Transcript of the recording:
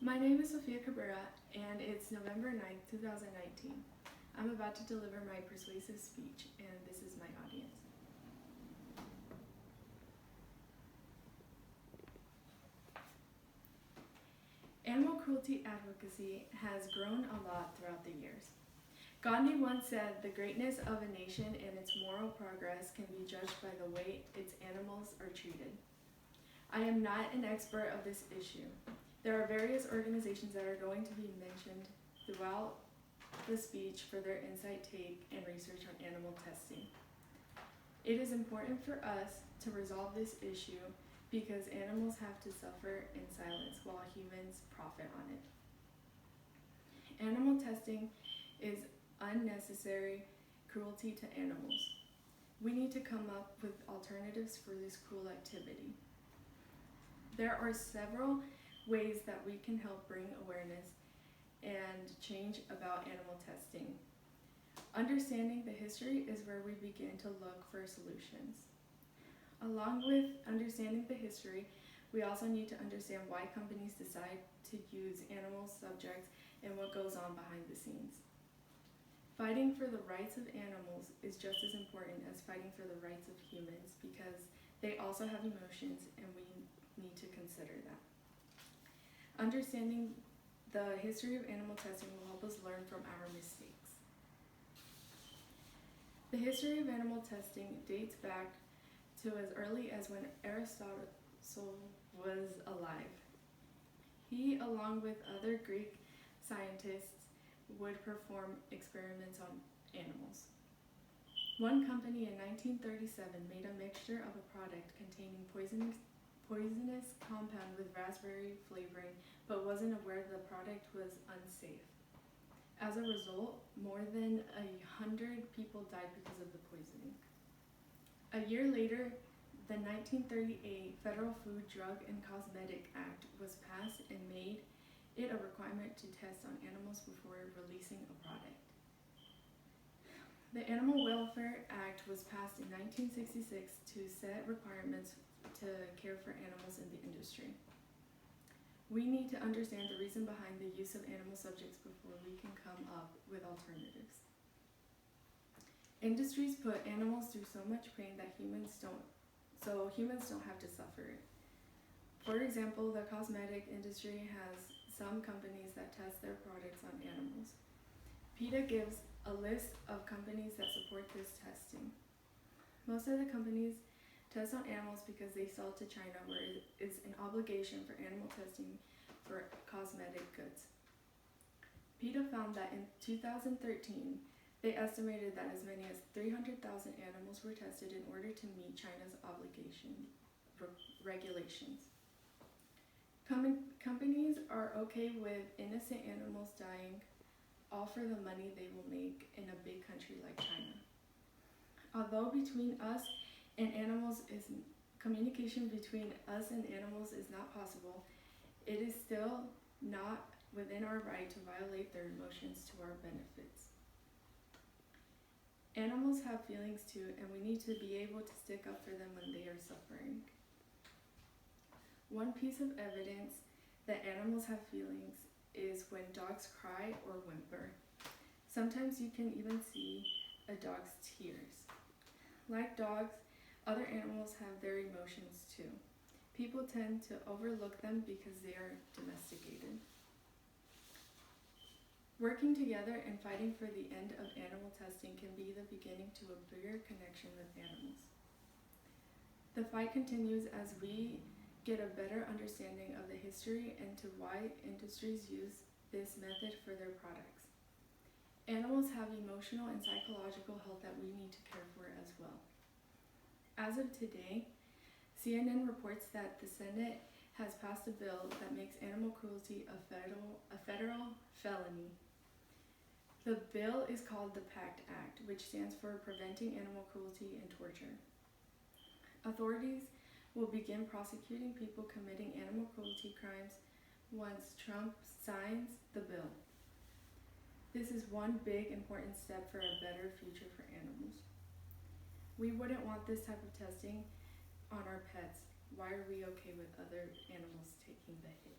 My name is Sofia Cabrera, and it's November 9th, 2019. I'm about to deliver my persuasive speech, and this is my audience. Animal cruelty advocacy has grown a lot throughout the years. Gandhi once said, "The greatness of a nation and its moral progress can be judged by the way its animals are treated." I am not an expert of this issue. There are various organizations that are going to be mentioned throughout the speech for their insight, take, and research on animal testing. It is important for us to resolve this issue because animals have to suffer in silence while humans profit on it. Animal testing is unnecessary cruelty to animals. We need to come up with alternatives for this cruel activity. There are several ways that we can help bring awareness and change about animal testing. Understanding the history is where we begin to look for solutions. Along with understanding the history, we also need to understand why companies decide to use animal subjects and what goes on behind the scenes. Fighting for the rights of animals is just as important as fighting for the rights of humans because they also have emotions and we need to consider that. Understanding the history of animal testing will help us learn from our mistakes. The history of animal testing dates back to as early as when Aristotle was alive. He, along with other Greek scientists, would perform experiments on animals. One company in 1937 made a mixture of a product containing poisonous compound with raspberry flavoring, but wasn't aware the product was unsafe. As a result, more than 100 people died because of the poisoning. A year later, the 1938 Federal Food, Drug, and Cosmetic Act was passed and made it a requirement to test on animals before releasing a product. The Animal Welfare Act was passed in 1966 to set requirements to care for animals in the industry. We need to understand the reason behind the use of animal subjects before we can come up with alternatives. Industries put animals through so much pain that humans don't have to suffer. For example, the cosmetic industry has some companies that test their products on animals. PETA gives a list of companies that support this testing. Most of the companies test on animals because they sell to China, where it is an obligation for animal testing for cosmetic goods. PETA found that in 2013, they estimated that as many as 300,000 animals were tested in order to meet China's regulations. Companies are okay with innocent animals dying, all for the money they will make in a big country like China. Although communication between us and animals is not possible, it is still not within our right to violate their emotions to our benefits. Animals have feelings too, and we need to be able to stick up for them when they are suffering. One piece of evidence that animals have feelings is when dogs cry or whimper. Sometimes you can even see a dog's tears. Like dogs, other animals have their emotions too. People tend to overlook them because they are domesticated. Working together and fighting for the end of animal testing can be the beginning to a bigger connection with animals. The fight continues as we get a better understanding of the history and to why industries use this method for their products. Animals have emotional and psychological health that we need to care for as well. As of today, CNN reports that the Senate has passed a bill that makes animal cruelty a federal felony. The bill is called the PACT Act, which stands for Preventing Animal Cruelty and Torture. Authorities will begin prosecuting people committing animal cruelty crimes once Trump signs the bill. This is one big important step for a better future for animals. We wouldn't want this type of testing on our pets. Why are we okay with other animals taking the hit?